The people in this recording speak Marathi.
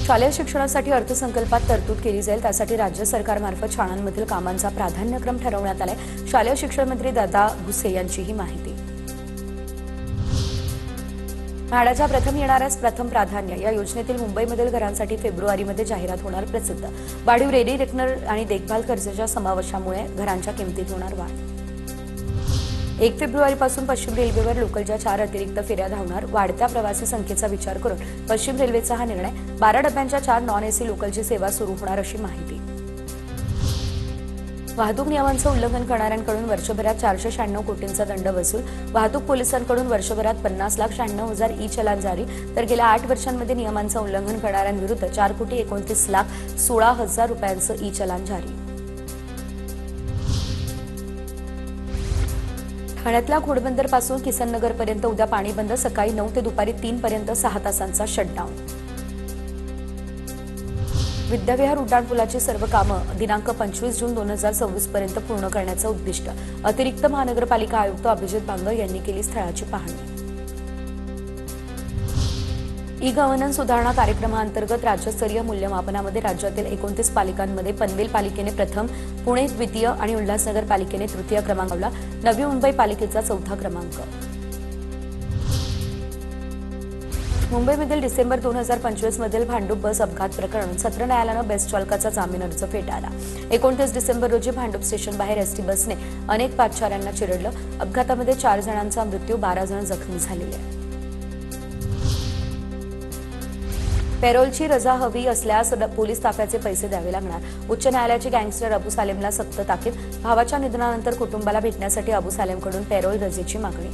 शालेय शिक्षणासाठी अर्थसंकल्पात तरतूद केली जाईल। त्यासाठी राज्य सरकारमार्फत शाळांमधील कामांचा प्राधान्यक्रम ठरवण्यात आलाय। शालेय शिक्षण मंत्री दादा भुसे यांची ही माहिती। म्हाडाच्या प्रथम येणाऱ्यास प्रथम प्राधान्य या योजनेतील मुंबईमधील घरांसाठी फेब्रुवारीमध्ये जाहिरात होणार प्रसिद्ध। वाढीव रेडी रेकनर आणि देखभाल खर्चाच्या समावेशामुळे घरांच्या किमतीत होणार वाढ। 1 फेब्रुवारीपासून पश्चिम रेल्वेवर लोकलच्या 4 अतिरिक्त फेऱ्या धावणार। वाढत्या प्रवासी संख्येचा विचार करून पश्चिम रेल्वेचा हा निर्णय। 12 डब्यांच्या 4 नॉन एसी लोकलची सेवा सुरू होणार अशी माहिती। वाहतूक नियमांचं उल्लंघन करणाऱ्यांकडून वर्षभरात 496 कोटींचा दंड वसूल। वाहतूक पोलिसांकडून वर्षभरात 50,96,000 ई चलान जारी। तर गेल्या 8 वर्षांमध्ये नियमांचं उल्लंघन करणाऱ्यांविरुद्ध 4,29,16,000 रुपयांचं ई चलान जारी। ठाण्यातल्या घोडबंदरपासून किसननगरपर्यंत उद्या पाणी बंद। सकाळी 9 ते दुपारी 3 पर्यंत 6 तासांचा शटडाऊन। विद्याविहार उड्डाणपुलाची सर्व कामं दिनांक 25 जून 2026 पर्यंत पूर्ण करण्याचं उद्दिष्ट। अतिरिक्त महानगरपालिका आयुक्त अभिजित बांगर यांनी केली स्थळाची पाहणी। ई गव्हर्नन्स सुधारणा कार्यक्रमाअंतर्गत राज्यस्तरीय मूल्यमापनामध्ये राज्यातील 29 पालिकांमध्ये पनवेल पालिकेने प्रथम, पुणे द्वितीय आणि उल्हासनगर पालिकेने तृतीय क्रमांक मिळवला। नवी मुंबई पालिकेचा 4था क्रमांक। मुंबईमधील डिसेंबर 2025 मधील भांडूप बस अपघात प्रकरण सत्र न्यायालयानं बेस्ट चालकाचा जामीन अर्ज फेटाळला। 29 डिसेंबर रोजी भांडूप स्टेशन बाहेर एसटी बसने अनेक पादचाऱ्यांना चिरडलं। अपघातामध्ये 4 जणांचा मृत्यू, 12 जण जखमी झाले। पेरोलची रजा हवी असल्यास पोलीस ताफ्याचे पैसे द्यावे लागणार। उच्च न्यायालयाची गँगस्टर अबू सालेमला सक्त ताकीद। भावाच्या निधनानंतर कुटुंबाला भेटण्यासाठी अबू सालेमकडून पेरोल रजेची मागणी।